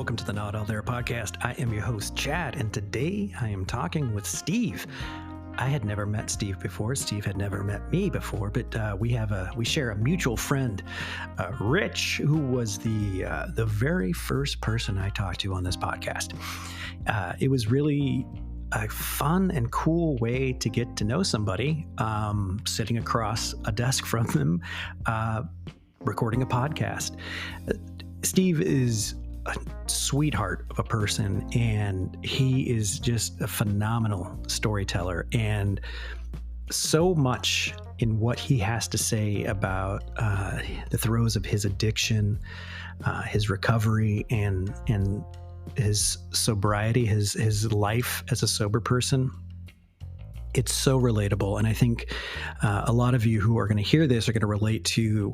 Welcome to the Not All There podcast. I am your host, Chad, and today I am talking with Steve. I had never met Steve before. Steve had never met me before, but we share a mutual friend, Rich, who was the very first person I talked to on this podcast. It was really a fun and cool way to get to know somebody, sitting across a desk from them, recording a podcast. Steve is a sweetheart of a person, and he is just a phenomenal storyteller, and so much in what he has to say about the throes of his addiction, his recovery, and his sobriety, his life as a sober person. It's so relatable. And I think a lot of you who are going to hear this are going to relate to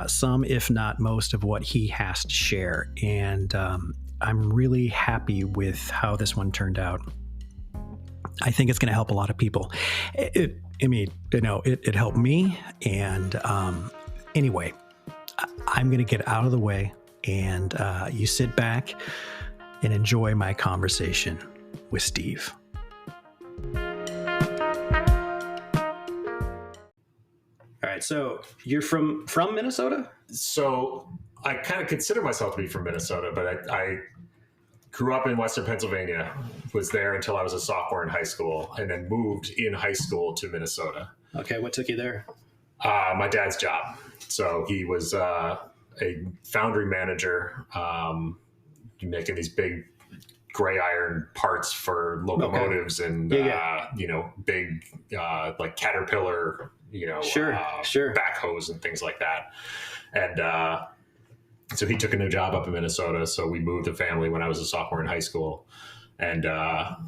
some, if not most, of what he has to share. And I'm really happy with how this one turned out. I think it's going to help a lot of people. It helped me. And anyway, I'm going to get out of the way, and you sit back and enjoy my conversation with Steve. All right, so you're from Minnesota? So I kind of consider myself to be from Minnesota, but I grew up in Western Pennsylvania, was there until I was a sophomore in high school, and then moved in high school to Minnesota. Okay, what took you there? My dad's job. So he was a foundry manager, making these big gray iron parts for locomotives and big like Caterpillar, sure. backhoes and things like that. And so he took a new job up in Minnesota. So we moved the family when I was a sophomore in high school. And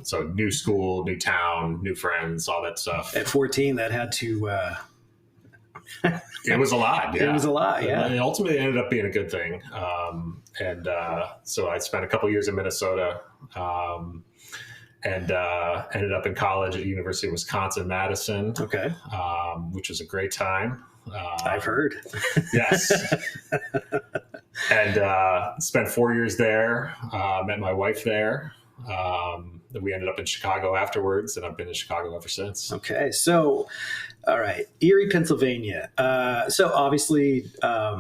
so new school, new town, new friends, all that stuff. At 14, that had to... It was a lot. Yeah. It was a lot, yeah. It ultimately ended up being a good thing. So I spent a couple years in Minnesota, and ended up in college at University of Wisconsin-Madison. Okay. Which was a great time. I've heard. Yes. And spent 4 years there, met my wife there. We ended up in Chicago afterwards, and I've been in Chicago ever since. Okay. So, all right. Erie, Pennsylvania. So obviously, a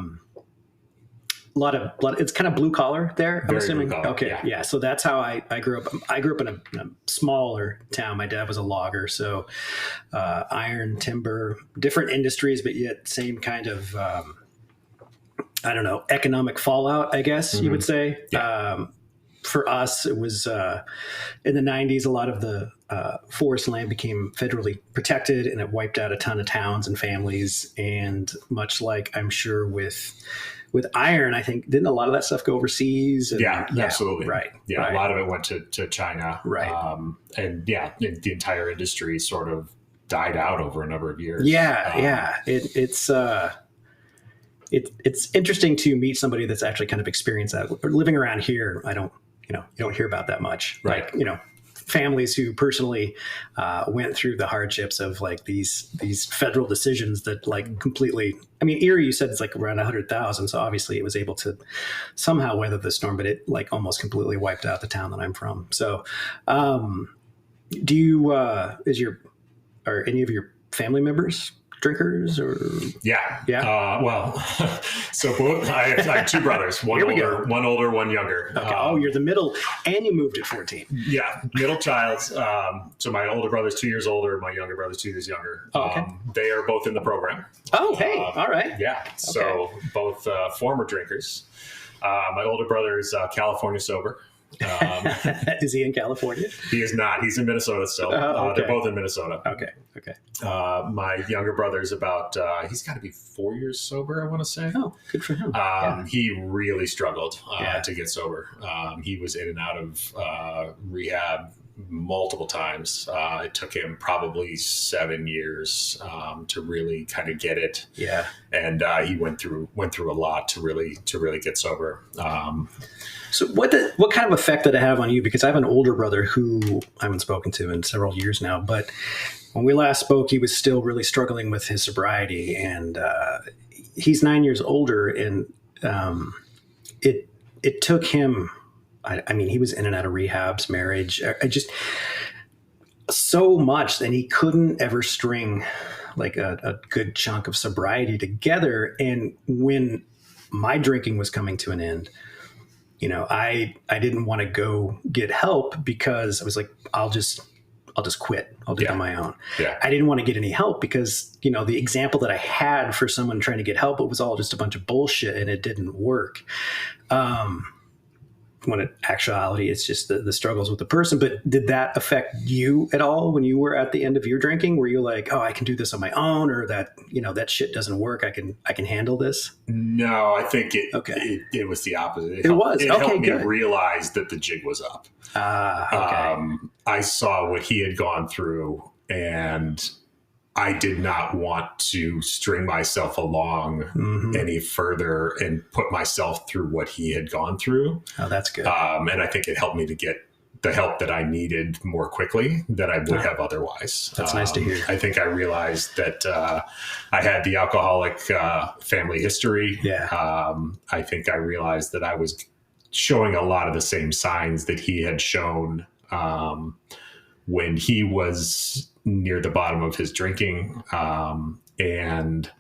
lot of it's kind of blue collar there, I'm assuming. Blue collar, okay. Yeah. So that's how I grew up. I grew up in a smaller town. My dad was a logger. So, iron, timber, different industries, but yet same kind of, economic fallout, I guess you would say. Yeah. For us, it was in the 90s, a lot of the forest land became federally protected, and it wiped out a ton of towns and families. And much like I'm sure with iron, I think, didn't a lot of that stuff go overseas? And, yeah, absolutely. Right. Yeah, right. A lot of it went to China. Right. And yeah, the entire industry sort of died out over a number of years. Yeah. It's interesting to meet somebody that's actually kind of experienced that. Living around here, you don't hear about that much. Right. Like, families who personally went through the hardships of like these federal decisions that like completely, Erie, you said it's like around 100,000. So obviously it was able to somehow weather the storm, but it like almost completely wiped out the town that I'm from. So do you, are any of your family members drinkers or? Yeah. Yeah. So I have two brothers, one older, one younger. Okay. You're the middle, and you moved at 14. Yeah. Middle child. So my older brother's 2 years older. My younger brother's 2 years younger. Oh, okay. They are both in the program. Oh, hey. All right. Yeah. Okay. So both former drinkers. My older brother is California sober. Is he in California? He is not. He's in Minnesota still. Okay. They're both in Minnesota. Okay. My younger brother's about, he's got to be 4 years sober, I want to say. Oh, good for him. He really struggled to get sober. He was in and out of rehab multiple times. It took him probably 7 years to really kind of get it. Yeah. And he went through a lot to really get sober. So what kind of effect did it have on you? Because I have an older brother who I haven't spoken to in several years now, but when we last spoke, he was still really struggling with his sobriety, and he's 9 years older, and it took him I mean, he was in and out of rehabs, marriage. I just so much, and he couldn't ever string like a good chunk of sobriety together. And when my drinking was coming to an end, I didn't want to go get help because I was like, I'll just quit. I'll do it on my own. Yeah. I didn't want to get any help because, the example that I had for someone trying to get help, it was all just a bunch of bullshit and it didn't work. When in actuality, it's just the struggles with the person. But did that affect you at all when you were at the end of your drinking? Were you like, oh, I can do this on my own, or that, that shit doesn't work. I can handle this? No, I think it was the opposite. It helped me realize that the jig was up. Okay. I saw what he had gone through, and I did not want to string myself along any further and put myself through what he had gone through. Oh, that's good. And I think it helped me to get the help that I needed more quickly than I would have otherwise. That's nice to hear. I think I realized that I had the alcoholic family history. Yeah. I think I realized that I was showing a lot of the same signs that he had shown when he was near the bottom of his drinking. And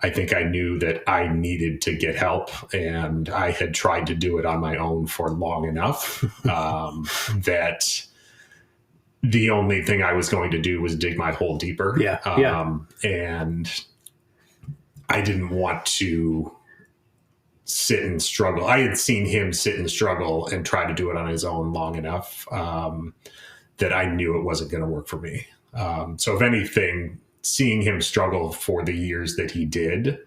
I think I knew that I needed to get help, and I had tried to do it on my own for long enough that the only thing I was going to do was dig my hole deeper. And I didn't want to sit and struggle. I had seen him sit and struggle and try to do it on his own long enough that I knew it wasn't going to work for me. So if anything, seeing him struggle for the years that he did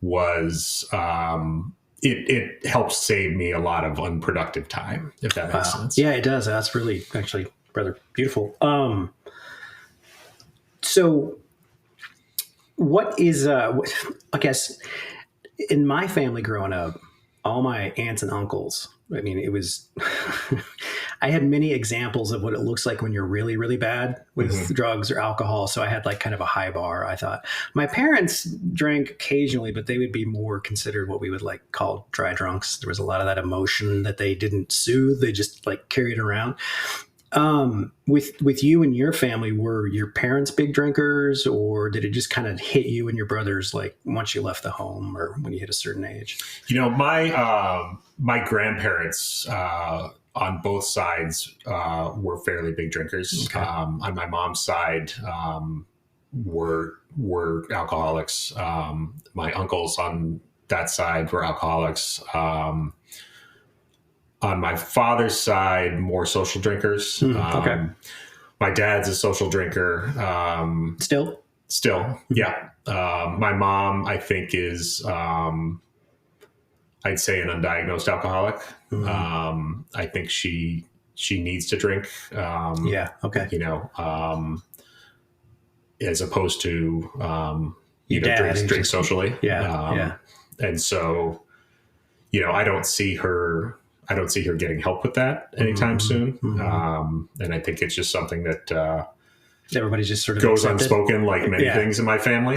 was, it helped save me a lot of unproductive time, if that makes sense. Yeah, it does. That's really actually rather beautiful. So what is, I guess in my family growing up, all my aunts and uncles, I mean, it was, I had many examples of what it looks like when you're really, really bad with drugs or alcohol. So I had like kind of a high bar, I thought. My parents drank occasionally, but they would be more considered what we would like call dry drunks. There was a lot of that emotion that they didn't soothe. They just like carried around. With you and your family, were your parents big drinkers, or did it just kind of hit you and your brothers like once you left the home or when you hit a certain age? My grandparents on both sides were fairly big drinkers. Okay. On my mom's side were alcoholics. My uncles on that side were alcoholics. On my father's side, more social drinkers. Okay. My dad's a social drinker. Still, yeah. My mom, I think, is I'd say an undiagnosed alcoholic. I think she needs to drink. Yeah. Okay. As opposed to drink socially. Yeah. And so, I don't see her getting help with that anytime soon. And I think it's just something that everybody's just sort of goes accepted. unspoken, like many things in my family.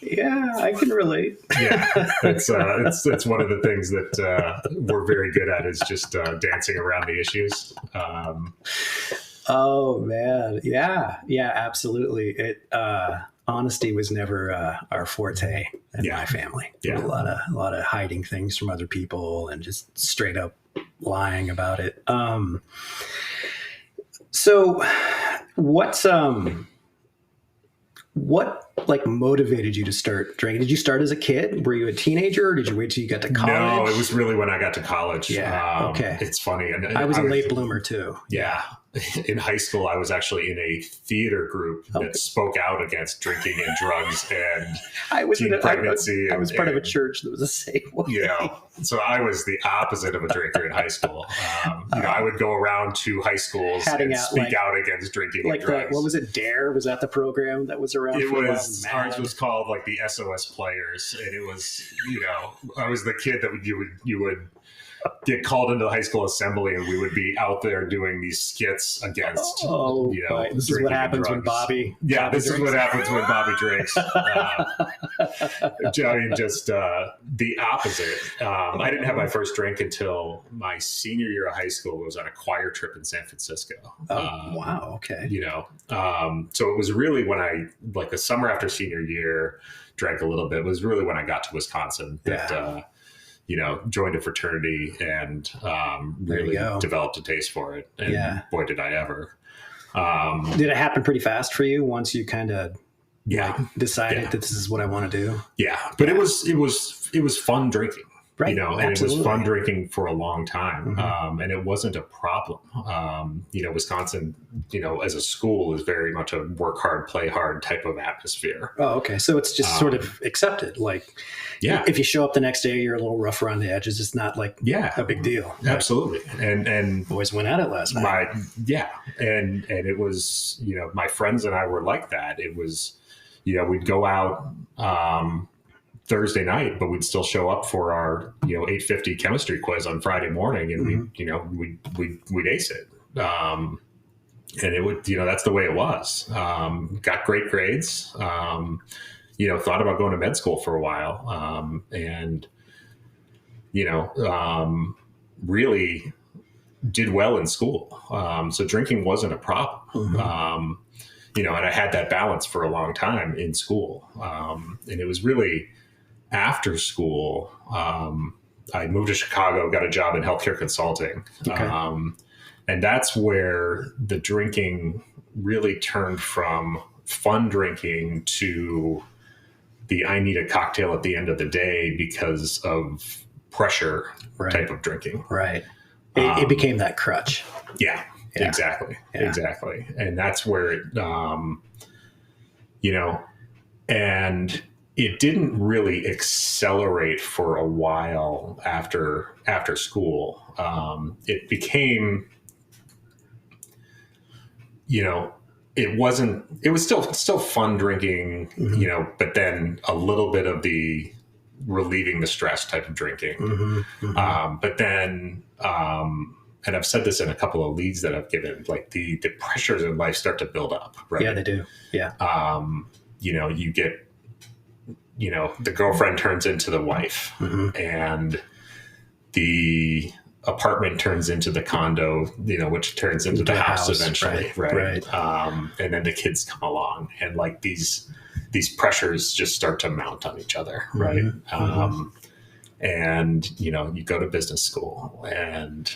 Yeah, I can relate. Yeah, it's one of the things that we're very good at is just dancing around the issues. Oh man, yeah, absolutely. It honesty was never our forte in my family. Yeah, a lot of hiding things from other people and just straight up lying about it. So, what like motivated you to start drinking? Did you start as a kid? Were you a teenager, or did you wait till you got to college? No, it was really when I got to college. Yeah. Okay. It's funny. And I was a late bloomer too. Yeah. In high school, I was actually in a theater group that spoke out against drinking and drugs and teen pregnancy. I was part of a church that was the same way. So I was the opposite of a drinker in high school. I would go around to high schools and speak out against drinking and drugs. What was it, DARE? Was that the program that was around? Ours was called like the SOS Players. And it was, I was the kid that you would get called into the high school assembly, and we would be out there doing these skits against, this is what happens when Bobby. Yeah, Bobby this drinks. is what happens when Bobby drinks. I mean, just the opposite. I didn't have my first drink until my senior year of high school. I was on a choir trip in San Francisco. Wow. Okay. So it was really when I, like the summer after senior year, drank a little bit. It was really when I got to Wisconsin that, joined a fraternity and really developed a taste for it. And boy, did I ever. Did it happen pretty fast for you once you kind of decided that this is what I want to do? Yeah. But it was fun drinking. Right. And Absolutely. it was fun drinking for a long time. And it wasn't a problem. Wisconsin, as a school is very much a work hard, play hard type of atmosphere. Oh, okay. So it's just sort of accepted. Like, if you show up the next day, you're a little rough around the edges. It's not like a big deal. Absolutely. And boys went at it last night. And it was, my friends and I were like that. It was, we'd go out, Thursday night, but we'd still show up for our 8:50 chemistry quiz on Friday morning, and we'd ace it. And it would that's the way it was. Got great grades. Thought about going to med school for a while, and really did well in school. So drinking wasn't a problem. And I had that balance for a long time in school, and it was really after school, I moved to Chicago, got a job in healthcare consulting. Okay. And that's where the drinking really turned from fun drinking to I need a cocktail at the end of the day because of pressure type of drinking. Right. It became that crutch. Yeah. Exactly. And that's where it, and it didn't really accelerate for a while after school. It became, it was still fun drinking, but then a little bit of the relieving the stress type of drinking. But then, and I've said this in a couple of leads that I've given, like the pressures in life start to build up, right? Yeah, they do. Yeah. You get, the girlfriend turns into the wife, and the apartment turns into the condo, which turns into the house eventually. Right. And then the kids come along, and like these pressures just start to mount on each other. Right. And, you go to business school, and,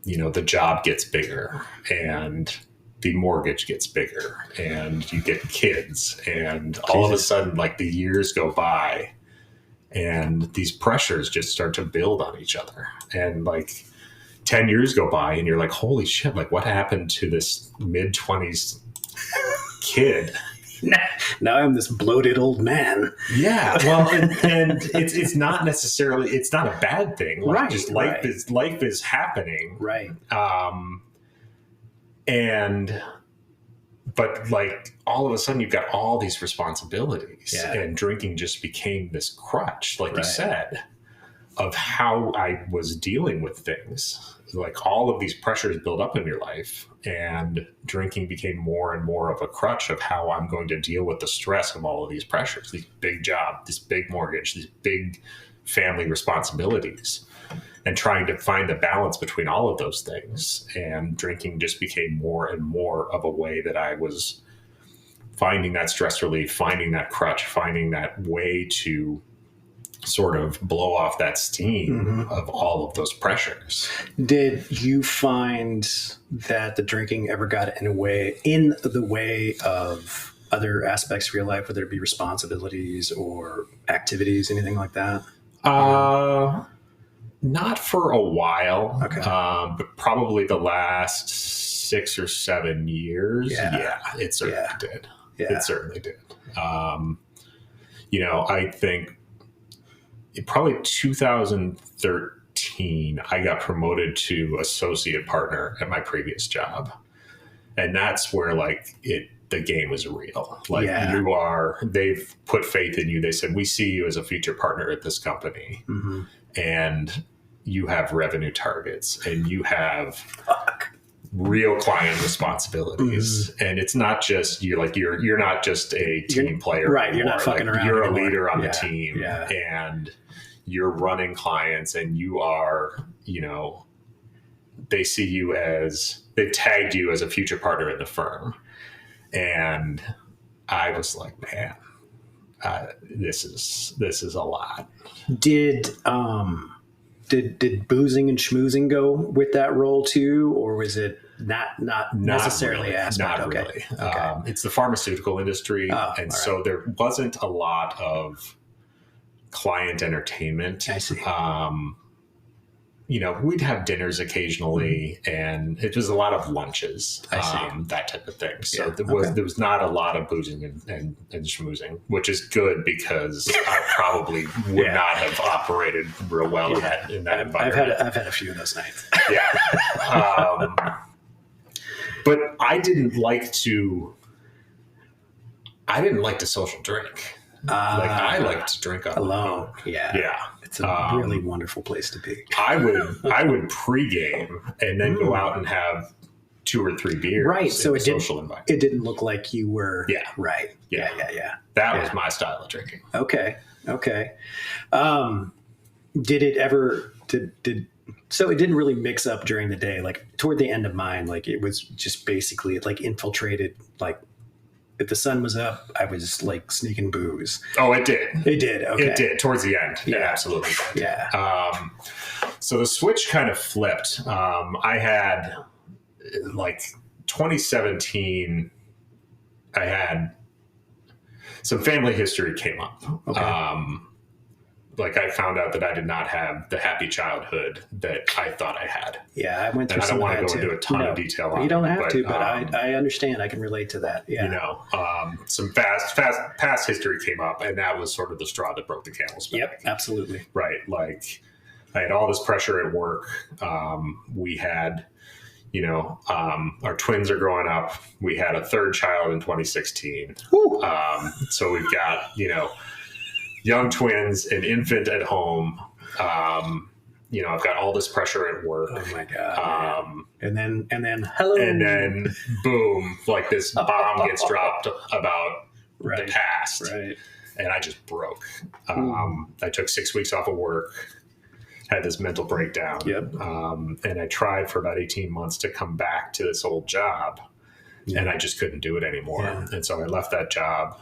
the job gets bigger, and the mortgage gets bigger, and you get kids, and all of a sudden, like, the years go by, and these pressures just start to build on each other. And like 10 years go by, and you're like, holy shit, like, what happened to this mid-20s kid? Now I'm this bloated old man. Yeah. Well, and it's not necessarily, it's not a bad thing. Like, right. Just life is happening. Right. But like all of a sudden you've got all these responsibilities, and drinking just became this crutch, like you said, of how I was dealing with things. Like all of these pressures build up in your life, and drinking became more and more of a crutch of how I'm going to deal with the stress of all of these pressures, these big job, this big mortgage, these big family responsibilities, and trying to find the balance between all of those things. And drinking just became more and more of a way that I was finding that stress relief, finding that crutch, finding that way to sort of blow off that steam of all of those pressures. Did you find that the drinking ever got in the way of other aspects of your life, whether it be responsibilities or activities, anything like that? Not for a while, okay. But probably the last 6 or 7 years. Yeah, it certainly did. Yeah. It certainly did. I think probably 2013, I got promoted to associate partner at my previous job. And that's where the game was real. They've put faith in you. They said, we see you as a future partner at this company. And, you have revenue targets and you have real client responsibilities, and it's not just you're not just a team player, right? You're not fucking around. You're anymore. a leader on the team, and you're running clients, and you are, they see you as, they've tagged you as a future partner in the firm, and I was like, man, this is a lot. Did boozing and schmoozing go with that role too, or was it not necessarily really, aspect? Not okay. really. Okay. It's the pharmaceutical industry, and so there wasn't a lot of client entertainment. I see. We'd have dinners occasionally, and it was a lot of lunches, that type of thing. So there was not a lot of boozing and schmoozing, which is good because I probably would not have operated real well in that environment. I've had a few of those nights. Yeah. But I didn't like to social drink. I like to drink alone. Yeah. It's a really wonderful place to be. I would pregame and then go out and have 2 or 3 beers. Right. So it didn't look like you were. Yeah. Right. Yeah. That was my style of drinking. Okay. Did it ever? So it didn't really mix up during the day. Like toward the end of mine, like it was just basically like infiltrated. Like if the sun was up, I was like sneaking booze. Oh, it did. It did. Okay. It did towards the end. Yeah. It absolutely did. Yeah. So the switch kind of flipped. I had 2017. I had some family history came up. Okay. I found out that I did not have the happy childhood that I thought I had. Yeah, I went through. And I don't want to go into a ton of detail on it. You don't have to, but I understand. I can relate to that. Yeah. Some past history came up, and that was sort of the straw that broke the camel's back. Yep, absolutely. Right. Like I had all this pressure at work. We had, our twins are growing up. We had a 3rd child in 2016. So we've got, young twins, an infant at home. I've got all this pressure at work. Oh my God. And then hello. And then boom, like this bomb gets dropped about the past. Right. And I just broke. I took 6 weeks off of work, had this mental breakdown. Yep. And I tried for about 18 months to come back to this old job, and I just couldn't do it anymore. Yeah. And so I left that job.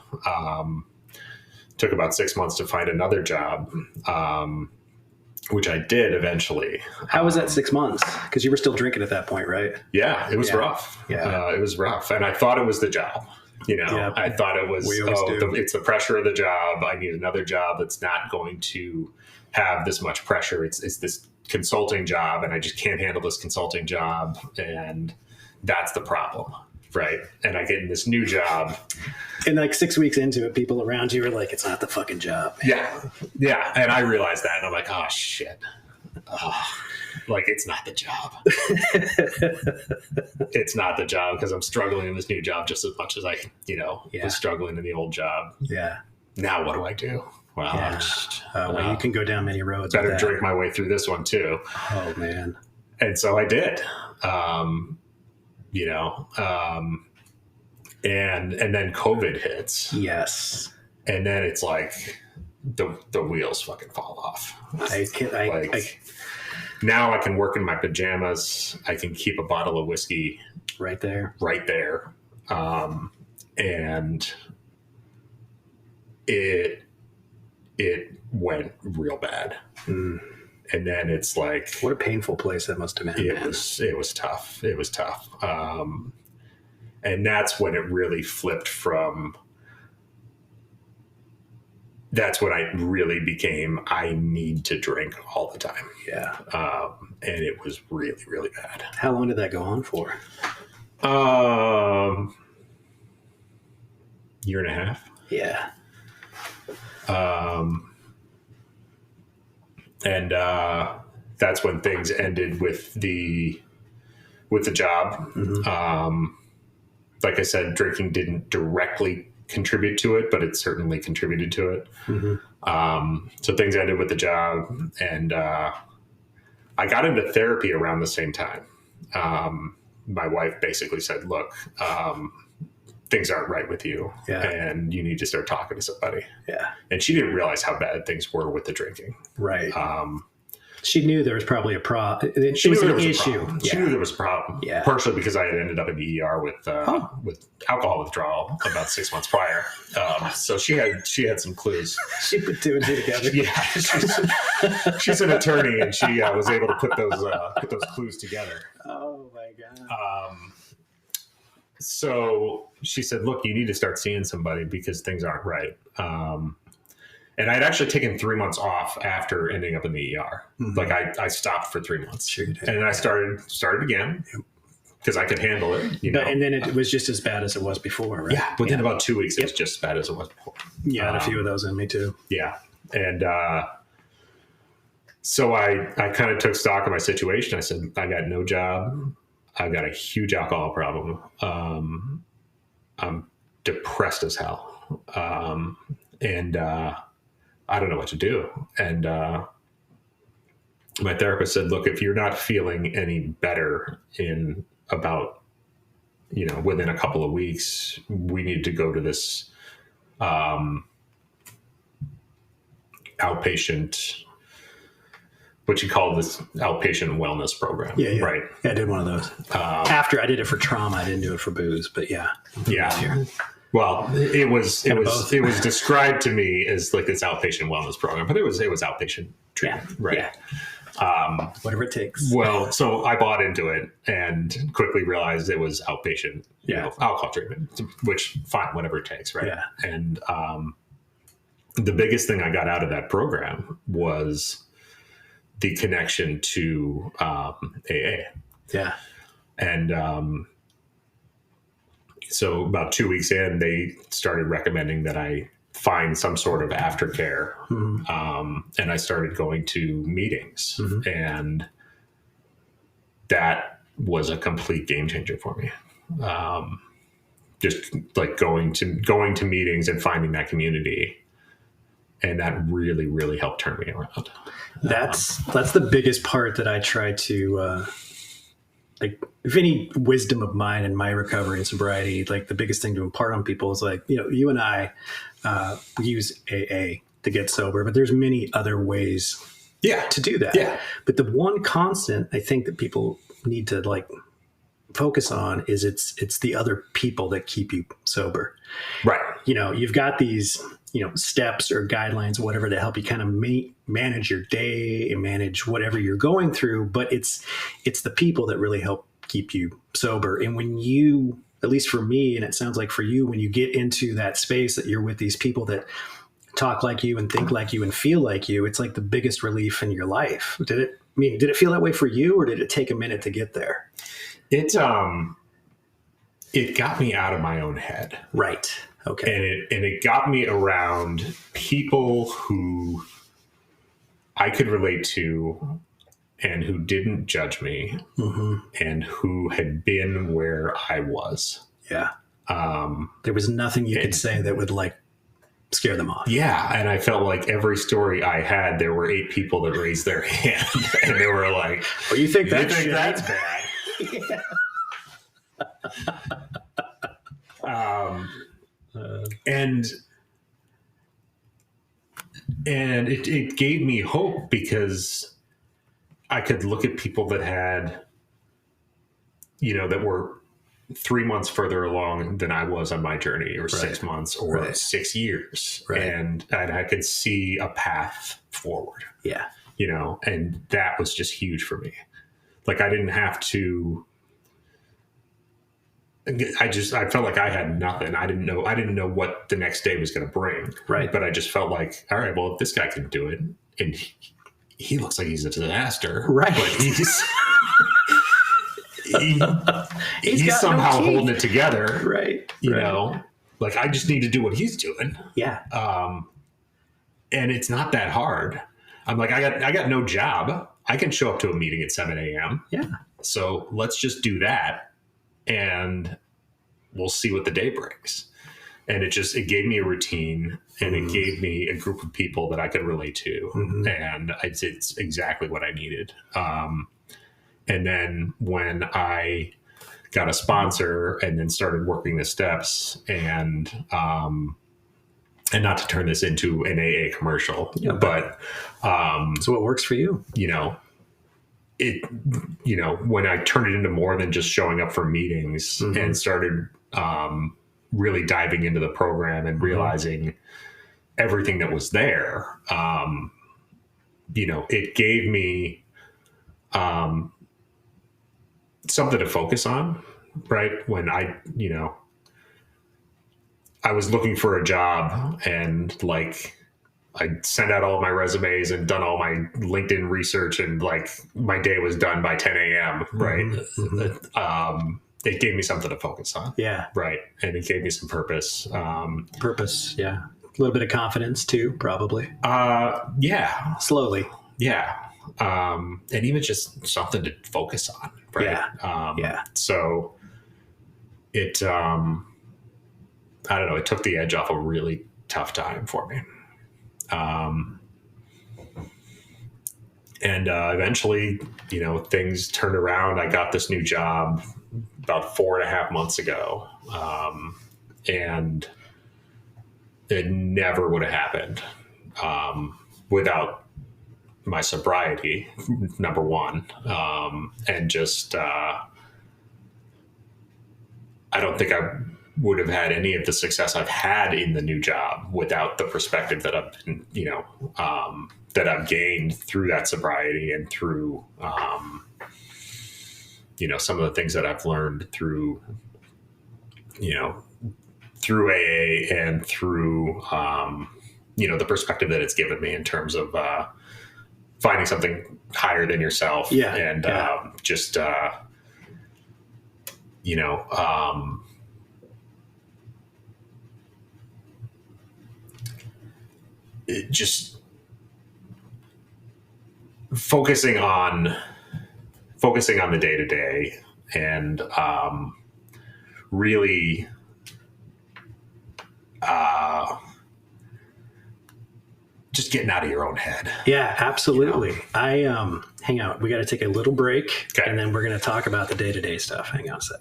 Took about 6 months to find another job, which I did eventually. How was that 6 months? Because you were still drinking at that point, right? Yeah, it was rough. Yeah. It was rough. And I thought it was the job. I thought it was, it's the pressure of the job. I need another job that's not going to have this much pressure. It's this consulting job, and I just can't handle this consulting job. And that's the problem. Right. And I get in this new job. And 6 weeks into it, people around you are like, it's not the fucking job. Yeah. Yeah. And I realized that. And I'm like, oh, shit. It's not the job. It's not the job, because I'm struggling in this new job just as much as I, was struggling in the old job. Yeah. Now what do I do? Well, you can go down many roads. Better drink my way through this one too. Oh, man. And so I did. And then COVID hits. Yes. And then it's like the wheels fucking fall off. Now I can work in my pajamas. I can keep a bottle of whiskey right there. And it went real bad. And then it's like, what a painful place that must have been. It was tough. It was tough. And that's when it really flipped from, that's when I really became, I need to drink all the time. Yeah. And it was really, really bad. How long did that go on for? Year and a half. Yeah. And that's when things ended with the job. Mm-hmm. Like I said, drinking didn't directly contribute to it, but it certainly contributed to it. Mm-hmm. So things ended with the job, and I got into therapy around the same time. My wife basically said, look, things aren't right with you, and you need to start talking to somebody. Yeah. And she didn't realize how bad things were with the drinking. Right. She knew there was probably a problem. She knew there was an issue. She knew there was a problem. Yeah. Partially because I had ended up in the ER with alcohol withdrawal about 6 months prior. So she had some clues. She put two and two together. Yeah. She's an attorney, and she was able to put those clues together. Oh my God. So she said, look, you need to start seeing somebody because things aren't right. And I had actually taken 3 months off after ending up in the ER. Mm-hmm. Like I stopped for 3 months. Sure you did. And then I started again because I could handle it. And then it was just as bad as it was before, right? Yeah. Within about 2 weeks, it was just as bad as it was before. Yeah, I had a few of those in me too. Yeah. And so I kind of took stock of my situation. I said, I got no job. I've got a huge alcohol problem. I'm depressed as hell. And I don't know what to do. And my therapist said, look, if you're not feeling any better in about, within a couple of weeks, we need to go to this outpatient, what you call this outpatient wellness program. Yeah. Right. Yeah, I did one of those. After I did it for trauma, I didn't do it for booze, but yeah. Yeah. Well, it was described to me as like this outpatient wellness program, but it was outpatient treatment. Yeah. Right. Yeah. Whatever it takes. Well, so I bought into it and quickly realized it was outpatient, alcohol treatment, which fine, whatever it takes. Right. Yeah. And the biggest thing I got out of that program was the connection to AA. Yeah. And so about 2 weeks in, they started recommending that I find some sort of aftercare. Mm-hmm. And I started going to meetings. Mm-hmm. And that was a complete game changer for me. Just like going to meetings and finding that community. And that really, really helped turn me around. That's the biggest part that I try to, if any wisdom of mine in my recovery and sobriety, like the biggest thing to impart on people is like, you and I, we use AA to get sober, but there's many other ways to do that. Yeah. But the one constant I think that people need to like focus on is it's the other people that keep you sober. Right. You've got these, steps or guidelines, whatever, to help you kind of manage your day and manage whatever you're going through. But it's the people that really help keep you sober. And when you, at least for me, and it sounds like for you, when you get into that space that you're with these people that talk like you and think like you and feel like you, it's like the biggest relief in your life. Did it feel that way for you, or did it take a minute to get there? It got me out of my own head. Right. Okay. And it got me around people who I could relate to and who didn't judge me, mm-hmm. and who had been where I was. Yeah. There was nothing you could say that would like scare them off. Yeah. And I felt like every story I had, there were 8 people that raised their hand and they were like, well, you think that's bad? And it gave me hope because I could look at people that had, that were 3 months further along than I was on my journey, or 6 months, or 6 years. Right. And I could see a path forward. Yeah. And that was just huge for me. Like I didn't have to, I felt like I had nothing. I didn't know what the next day was going to bring. Right. But I just felt like, all right, well, if this guy can do it, and he looks like he's a disaster. Right. But he's somehow holding it together. Right. Like I just need to do what he's doing. Yeah. And it's not that hard. I'm like, I got no job. I can show up to a meeting at 7 a.m. Yeah. So let's just do that, and we'll see what the day brings. And it gave me a routine, and it gave me a group of people that I could relate to. And it's exactly what I needed. And then when I got a sponsor and then started working the steps, and not to turn this into an AA commercial, but so what works for you? When I turned it into more than just showing up for meetings and started really diving into the program and realizing everything that was there, it gave me something to focus on, right? When I was looking for a job, and like I sent out all my resumes and done all my LinkedIn research, and like my day was done by 10 a.m. Right. It gave me something to focus on. Yeah. Right. And it gave me some purpose. Purpose. Yeah. A little bit of confidence too, probably. Yeah. Slowly. Yeah. And even just something to focus on. Right. Yeah. So it, I don't know, it took the edge off a really tough time for me. And eventually, things turned around. I got this new job about 4.5 months ago. And it never would have happened without my sobriety, number one. And just, I don't think I would have had any of the success I've had in the new job without the perspective that I've been, that I've gained through that sobriety, and through, some of the things that I've learned through, through AA, and through, the perspective that it's given me in terms of finding something higher than yourself. Yeah. And just, just focusing on the day to day, and really just getting out of your own head. Yeah, absolutely. Hang out. We got to take a little break, and then we're going to talk about the day to day stuff. Hang on a sec.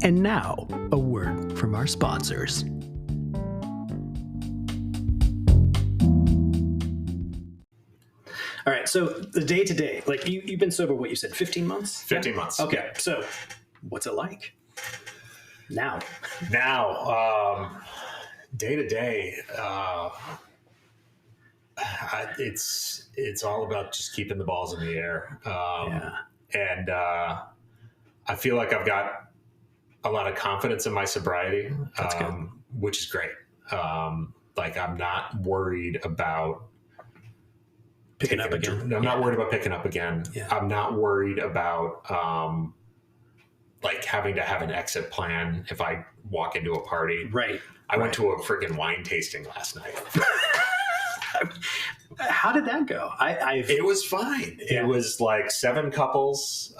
And now, a word from our sponsors. All right, so the day-to-day, like you've been sober, what you said, 15 months? 15 months. Okay, yeah. So what's it like now? Day-to-day, it's all about just keeping the balls in the air. And I feel like I've got a lot of confidence in my sobriety, which is great. Like I'm not worried about picking up again. I'm not worried about picking up again. Yeah. I'm not worried about like having to have an exit plan if I walk into a party. Right. I went to a freaking wine tasting last night. How did that go? It was fine. Yeah. It was like 7 couples.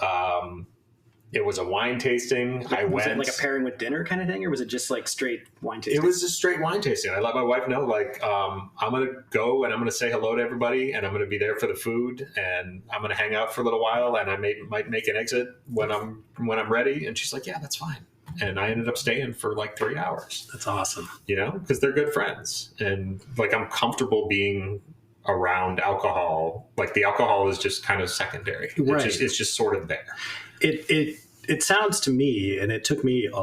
It was a wine tasting. Was it like a pairing with dinner kind of thing, or was it just like straight wine tasting? It was just straight wine tasting. I let my wife know, like, I'm going to go and I'm going to say hello to everybody, and I'm going to be there for the food, and I'm going to hang out for a little while, and I might make an exit when I'm ready. And she's like, yeah, that's fine. And I ended up staying for like 3 hours. That's awesome. Because they're good friends, and like I'm comfortable being around alcohol. Like the alcohol is just kind of secondary. Right. It's just sort of there. It sounds to me, and it took me a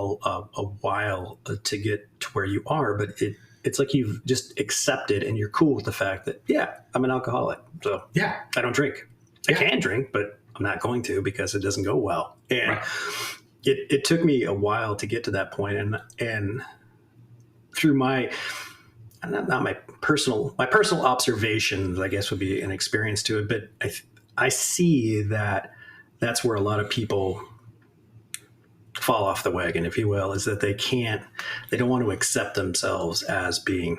while to get to where you are, but it's like you've just accepted and you're cool with the fact that, yeah, I'm an alcoholic. So yeah, I don't drink. I can drink, but I'm not going to because it doesn't go well. And it took me a while to get to that point. And through my personal observations, I guess would be an experience to it. But I see that that's where a lot of people fall off the wagon, if you will, is that they don't want to accept themselves as being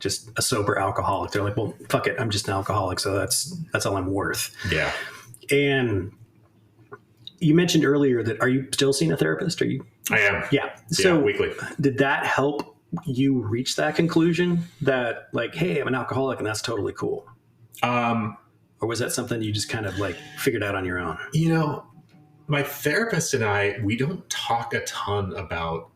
just a sober alcoholic. They're like, well, fuck it, I'm just an alcoholic, so that's all I'm worth. Yeah. And you mentioned earlier that, are you still seeing a therapist? Are you? I am. Yeah. So weekly. Did that help you reach that conclusion that, like, hey, I'm an alcoholic and that's totally cool? Or was that something you just kind of like figured out on your own? My therapist and I, we don't talk a ton about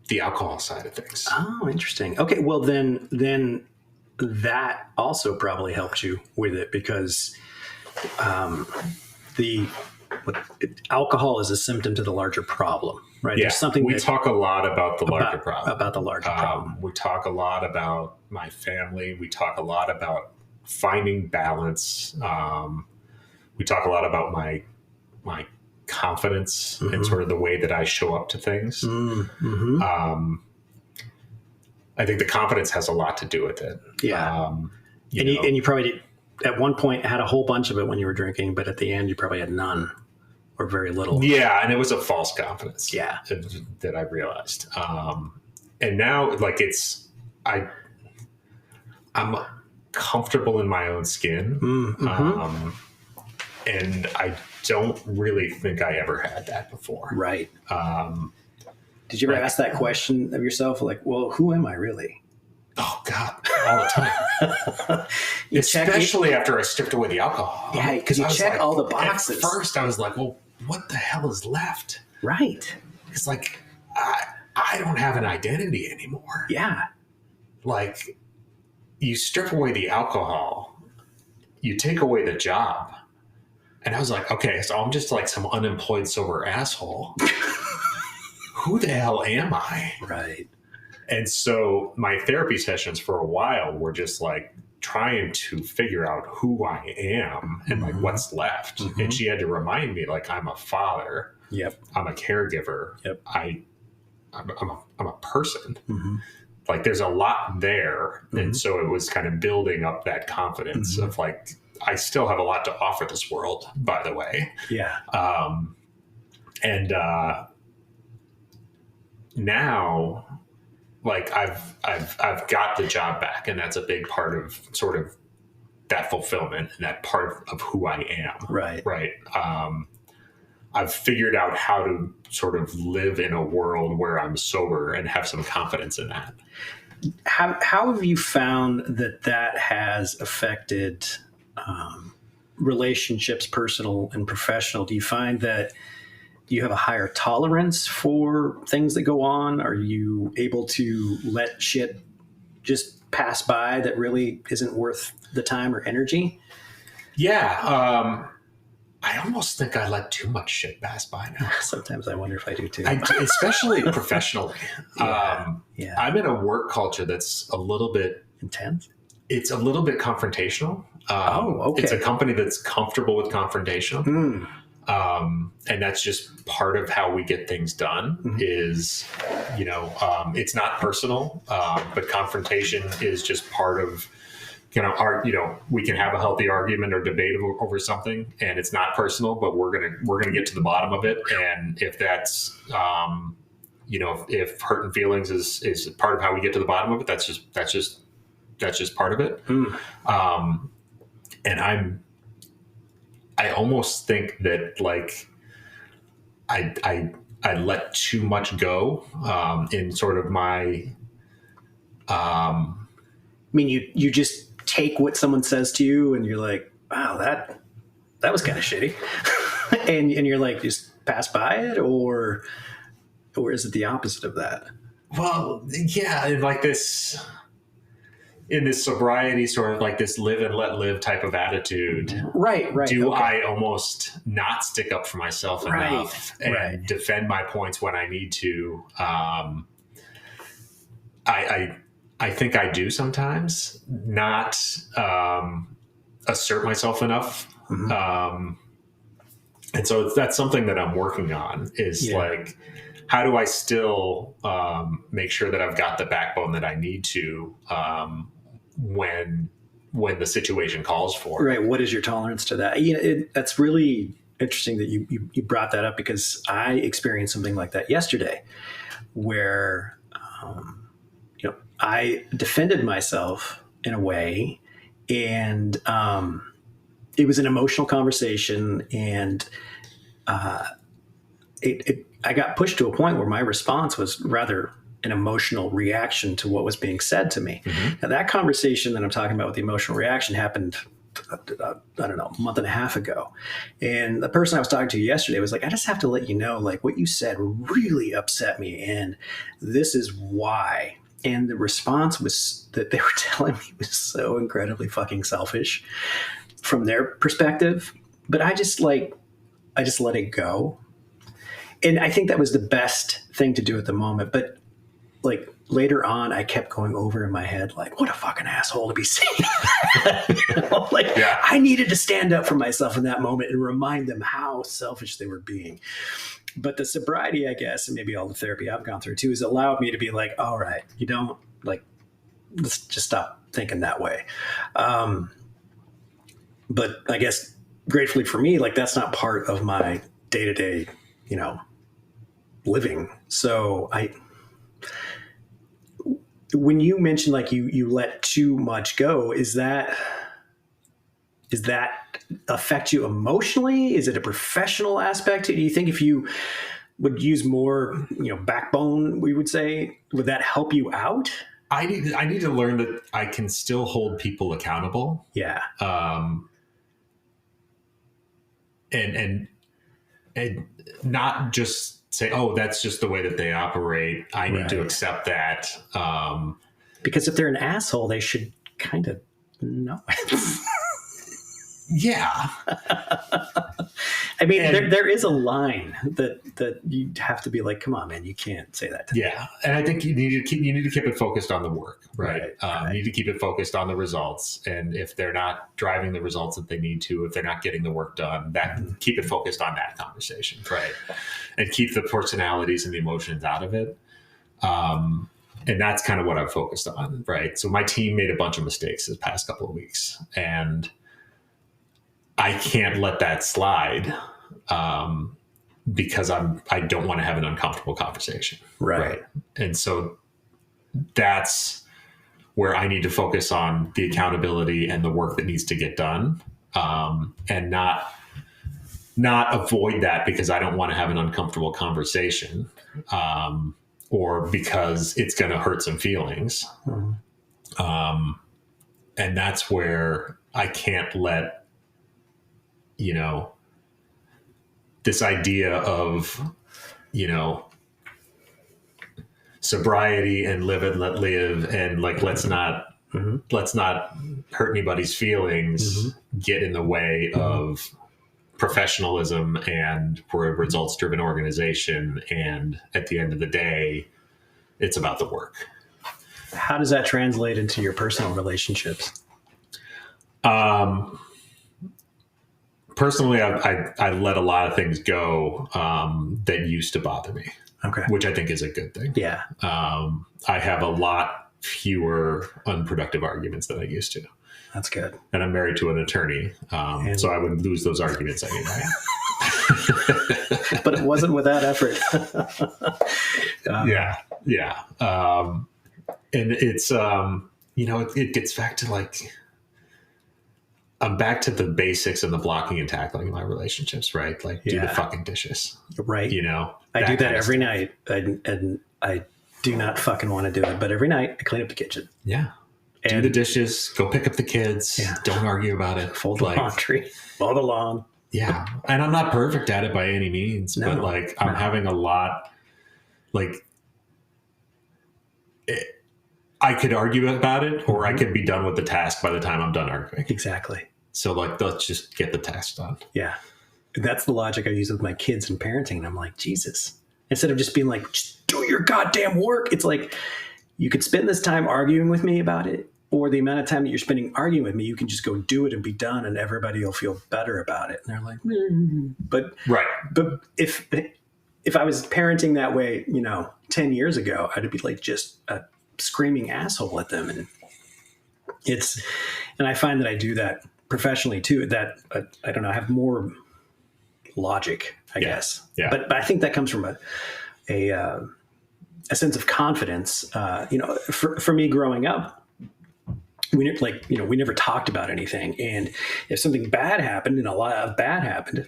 the alcohol side of things. Oh, interesting. Okay. Well, then that also probably helped you with it, because alcohol is a symptom to the larger problem, right? Yeah. There's something we talk a lot about the larger problem. About the larger problem. We talk a lot about my family. We talk a lot about finding balance. We talk a lot about my confidence and sort of the way that I show up to things. Mm-hmm. I think the confidence has a lot to do with it. Yeah. You probably did, at one point, had a whole bunch of it when you were drinking, but at the end you probably had none or very little. Yeah. And it was a false confidence. Yeah. That I realized. And now, like, I'm comfortable in my own skin. Mm-hmm. And I don't really think I ever had that before. Right. Did you ever ask that question of yourself? Like, well, who am I really? Oh God, all the time. Especially after I stripped away the alcohol. Yeah, because you check all the boxes. At first I was like, well, what the hell is left? Right. It's like, I don't have an identity anymore. Yeah. Like, you strip away the alcohol, you take away the job. And I was like, okay, so I'm just like some unemployed sober asshole. Who the hell am I? Right. And so my therapy sessions for a while were just like trying to figure out who I am and like what's left. Mm-hmm. And she had to remind me, like, I'm a father. Yep. I'm a caregiver. Yep. I'm a person. Mm-hmm. Like, there's a lot there. Mm-hmm. And so it was kind of building up that confidence of like, I still have a lot to offer this world, by the way. Yeah. Now, like, I've got the job back, and that's a big part of sort of that fulfillment and that part of who I am. Right. Right. I've figured out how to sort of live in a world where I'm sober and have some confidence in that. How have you found that has affected relationships, personal and professional? Do you find that you have a higher tolerance for things that go on? Are you able to let shit just pass by that really isn't worth the time or energy? Yeah. I almost think I let too much shit pass by now. Sometimes I wonder if I do too. Especially professionally. Yeah. I'm in a work culture that's a little bit intense. It's a little bit confrontational. Okay. It's a company that's comfortable with confrontation. And that's just part of how we get things done. Mm-hmm. Is, it's not personal, but confrontation is just part of, we can have a healtty argument or debate over something, and it's not personal, but we're gonna get to the bottom of it. And if that's, if hurt and feelings is part of how we get to the bottom of it, that's just part of it. And I almost think that, like, I let too much go in sort of my. I mean, you just take what someone says to you, and you're like, wow, that was kind of shitty, and you're like, just pass by it, or is it the opposite of that? Well, yeah, like this. In this sobriety, sort of like this live and let live type of attitude. Right. Do okay. I almost not stick up for myself enough and defend my points when I need to? I think I do sometimes not assert myself enough. Mm-hmm. And so that's something that I'm working on is like, how do I still make sure that I've got the backbone that I need to when the situation calls for it? Right. What is your tolerance to that? That's really interesting that you brought that up, because I experienced something like that yesterday, where I defended myself in a way, and it was an emotional conversation, and I got pushed to a point where my response was rather an emotional reaction to what was being said to me. Now, that conversation that I'm talking about with the emotional reaction happened, I don't know, a month and a half ago. And the person I was talking to yesterday was like, I just have to let you know, like, what you said really upset me, and this is why. And the response was that they were telling me was so incredibly fucking selfish from their perspective. But I just let it go. And I think that was the best thing to do at the moment. But like later on, I kept going over in my head, like, what a fucking asshole to be saying that. I needed to stand up for myself in that moment and remind them how selfish they were being. But the sobriety, I guess, and maybe all the therapy I've gone through too, has allowed me to be like, all right, you don't, like, let's just stop thinking that way. But I guess gratefully for me, like, that's not part of my day-to-day, living. So when you mentioned like you let too much go, is that affect you emotionally? Is it a professional aspect? Do you think if you would use more, backbone, we would say, would that help you out? I need to learn that I can still hold people accountable. Yeah. And not just say, oh, that's just the way that they operate. I need to accept that. Because if they're an asshole, they should kind of know it. Yeah. I mean, there is a line that you have to be like, come on, man, you can't say that to me. Yeah. And I think you need to keep it focused on the work, right? You need to keep it focused on the results. And if they're not driving the results that they need to, if they're not getting the work done, keep it focused on that conversation, right? And keep the personalities and the emotions out of it. And that's kind of what I'm focused on, right? So my team made a bunch of mistakes this past couple of weeks, and I can't let that slide because I don't want to have an uncomfortable conversation. Right. And so that's where I need to focus on the accountability and the work that needs to get done, and not avoid that because I don't want to have an uncomfortable conversation, or because it's going to hurt some feelings. And that's where I can't let, this idea of, sobriety and live and let live, and like, let's not hurt anybody's feelings, get in the way of professionalism, and we're a results driven organization. And at the end of the day, it's about the work. How does that translate into your personal relationships? Personally, I let a lot of things go that used to bother me, which I think is a good thing. Yeah. I have a lot fewer unproductive arguments than I used to. That's good. And I'm married to an attorney, so I would lose those arguments anyway. But it wasn't without effort. Yeah. And it's, it gets back to like, I'm back to the basics and the blocking and tackling in my relationships, right? Like, do the fucking dishes. Right. I do that every night, and I do not fucking want to do it, but every night I clean up the kitchen. Yeah. Do the dishes, go pick up the kids. Yeah. Don't argue about it. Fold the laundry, mow the lawn. Yeah. And I'm not perfect at it by any means, but like, I'm having a lot, like, I could argue about it, or I could be done with the task by the time I'm done arguing. Exactly. So like, let's just get the task done. Yeah. That's the logic I use with my kids and parenting. And I'm like, Jesus, instead of just being like, just do your goddamn work. It's like, you could spend this time arguing with me about it, or the amount of time that you're spending arguing with me, you can just go do it and be done, and everybody will feel better about it. And they're like, but if I was parenting that way, 10 years ago, I'd be like just a screaming asshole at them. And I find that I do that professionally too, that I don't know, I have more logic, I guess. Yeah. But I think that comes from a sense of confidence. For me growing up, we never talked about anything. And if something bad happened, and a lot of bad happened,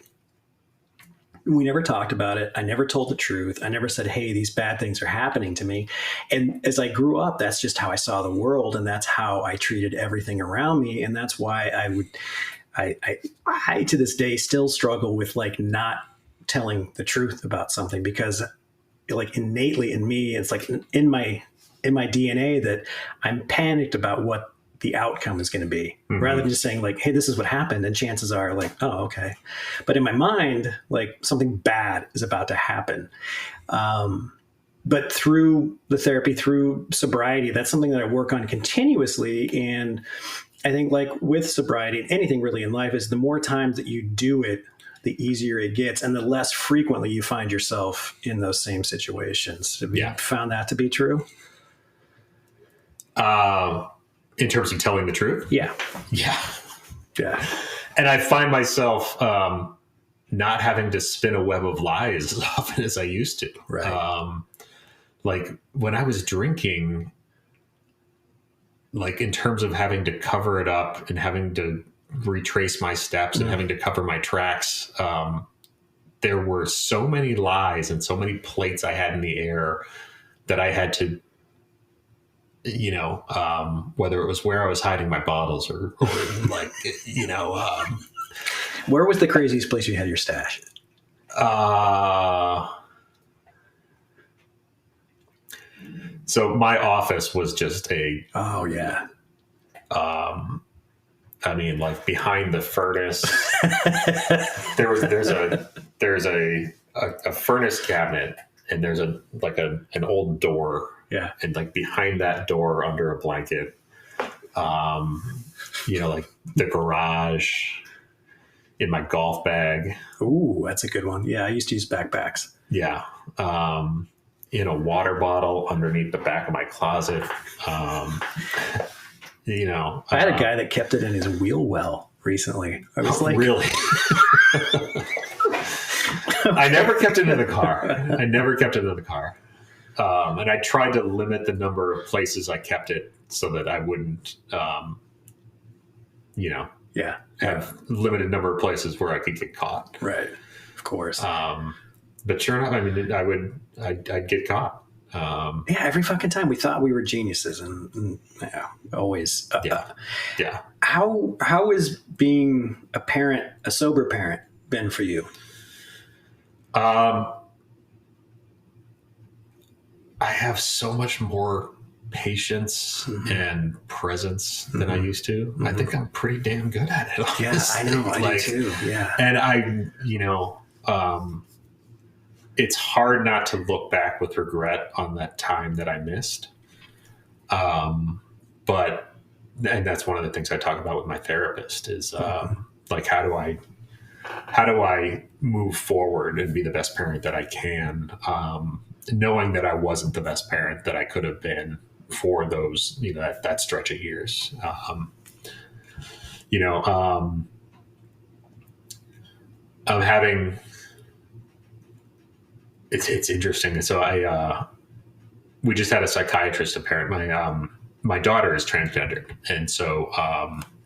we never talked about it. I never told the truth. I never said, hey, these bad things are happening to me. And as I grew up, that's just how I saw the world. And that's how I treated everything around me. And that's why I to this day still struggle with like not telling the truth about something, because like innately in me, it's like in my DNA that I'm panicked about what the outcome is going to be, rather than just saying like, hey, this is what happened. And chances are like, oh, okay. But in my mind, like something bad is about to happen. But through the therapy, through sobriety, that's something that I work on continuously. And I think like with sobriety and anything really in life is the more times that you do it, the easier it gets and the less frequently you find yourself in those same situations. Have you found that to be true? In terms of telling the truth? Yeah. Yeah. Yeah. And I find myself not having to spin a web of lies as often as I used to. Right. Like when I was drinking, like in terms of having to cover it up and having to retrace my steps and having to cover my tracks, there were so many lies and so many plates I had in the air that I had to, whether it was where I was hiding my bottles or like, where was the craziest place you had your stash? So my office was just oh yeah. Like behind the furnace, there's a furnace cabinet and there's an old door. Yeah. And like behind that door under a blanket, like the garage, in my golf bag. Ooh, that's a good one. Yeah. I used to use backpacks. Yeah. In a water bottle underneath the back of my closet. I had a guy that kept it in his wheel well recently. I was like, really? I never kept it in the car. And I tried to limit the number of places I kept it so that I wouldn't, have limited number of places where I could get caught. Right. Of course. But sure enough, I'd get caught. Every fucking time we thought we were geniuses and always. Yeah. How is being a sober parent been for you? I have so much more patience and presence than I used to. I think I'm pretty damn good at it. Honestly. Yeah, I know. I do too. Yeah. And it's hard not to look back with regret on that time that I missed. And that's one of the things I talk about with my therapist is like, how do I move forward and be the best parent that I can? Knowing that I wasn't the best parent that I could have been for those, that stretch of years. I'm having, it's interesting. So we just had a psychiatrist, a parent. My daughter is transgendered. And so,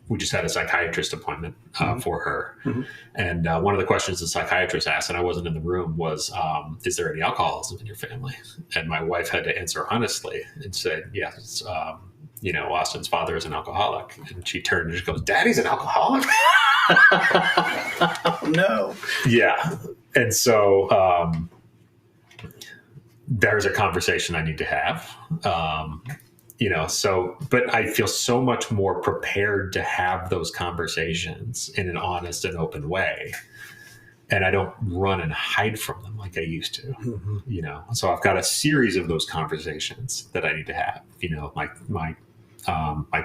we just had a psychiatrist appointment for her. Mm-hmm. And one of the questions the psychiatrist asked, and I wasn't in the room, was, is there any alcoholism in your family? And my wife had to answer honestly and said, yes, Austin's father is an alcoholic. And she turned and she goes, Daddy's an alcoholic? Oh, no. Yeah. And so there's a conversation I need to have. But I feel so much more prepared to have those conversations in an honest and open way. And I don't run and hide from them like I used to, So I've got a series of those conversations that I need to have. My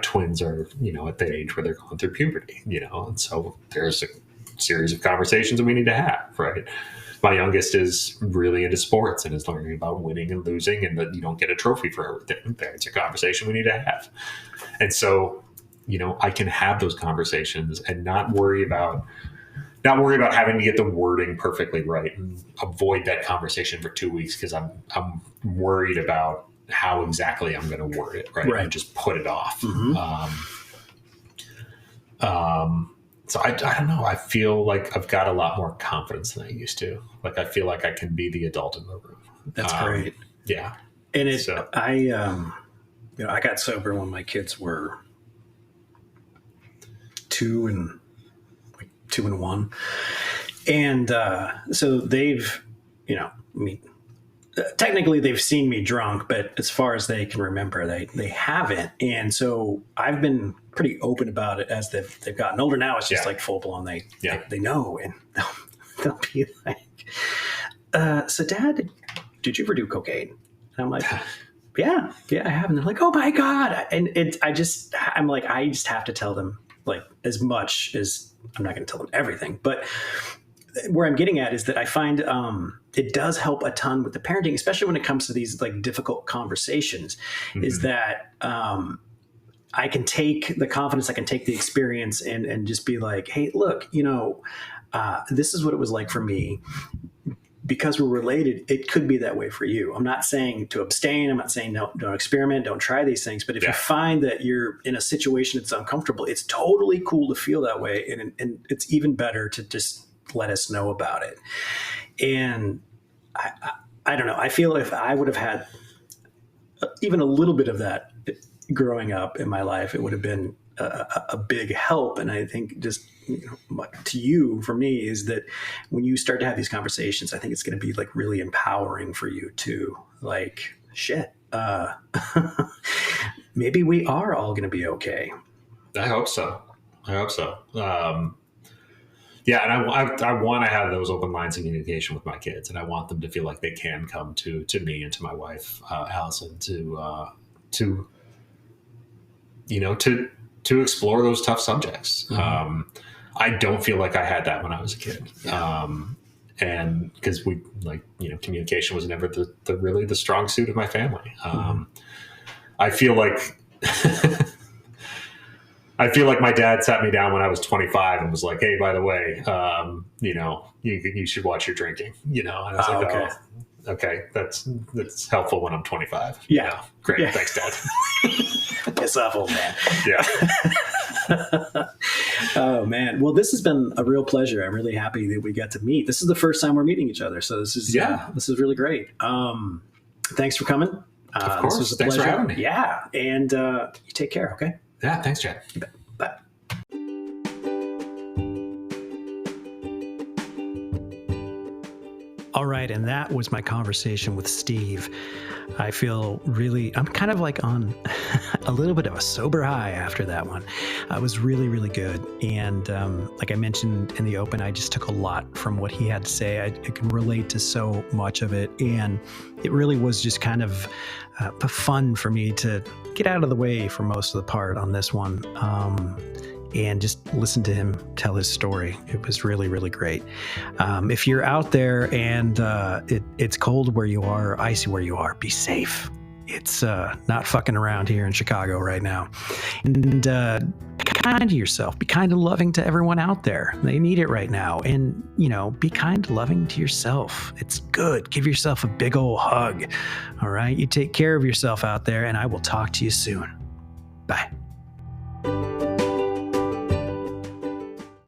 twins are, at the age where they're going through puberty, and so there's a series of conversations that we need to have, right? My youngest is really into sports and is learning about winning and losing and that you don't get a trophy for everything. It's a conversation we need to have. And so, I can have those conversations and not worry about not worry about having to get the wording perfectly right and avoid that conversation for 2 weeks because I'm worried about how exactly I'm going to word it, right? And just put it off. So I don't know. I feel like I've got a lot more confidence than I used to. Like I feel like I can be the adult in the room. That's great. Yeah. And I got sober when my kids were 2 and 1. And so they've, technically they've seen me drunk, but as far as they can remember, they haven't. And so I've been pretty open about it as they've gotten older. Now it's just like full blown. They know, and they'll be like, so Dad, did you ever do cocaine? And I'm like, yeah, I have. And they're like, oh my God. And I just have to tell them like as much as I'm not going to tell them everything, but where I'm getting at is that I find it does help a ton with the parenting, especially when it comes to these like difficult conversations, is that I can take the confidence, I can take the experience and just be like, hey, look, this is what it was like for me. Because we're related, it could be that way for you. I'm not saying to abstain. I'm not saying no, don't experiment, don't try these things. But if you find that you're in a situation that's uncomfortable, it's totally cool to feel that way. And it's even better to just let us know about it. And I don't know. I feel if I would have had even a little bit of that growing up in my life, it would have been a big help. And I think just to you, for me, is that when you start to have these conversations, I think it's going to be like really empowering for you to like, shit, maybe we are all going to be okay. I hope so. Yeah, and I want to have those open lines of communication with my kids, and I want them to feel like they can come to me and to my wife, Allison, to explore those tough subjects. I don't feel like I had that when I was a kid, and because communication was never the strong suit of my family. I feel like. I feel like my dad sat me down when I was 25 and was like, hey, by the way, you should watch your drinking, and I was like, okay, that's helpful when I'm 25. Yeah. Great. Yeah. Thanks, Dad. Piss off, old man. Yeah. Oh man. Well, this has been a real pleasure. I'm really happy that we got to meet. This is the first time we're meeting each other. So this is really great. Thanks for coming. Of course. This was a Thanks pleasure. for having me. Yeah. And you take care. Okay. Yeah. Thanks, Chad. Bye. All right, and that was my conversation with Steve. I feel I'm kind of like on a little bit of a sober high after that one. It was really, really good. And like I mentioned in the open, I just took a lot from what he had to say. I can relate to so much of it. And it really was just kind of fun for me to get out of the way for most of the part on this one. And just listen to him tell his story. It was really, really great. If you're out there and it's cold where you are, icy where you are, be safe. It's not fucking around here in Chicago right now. And be kind to yourself. Be kind and loving to everyone out there. They need it right now. And, be kind and loving to yourself. It's good. Give yourself a big old hug. All right? You take care of yourself out there, and I will talk to you soon. Bye.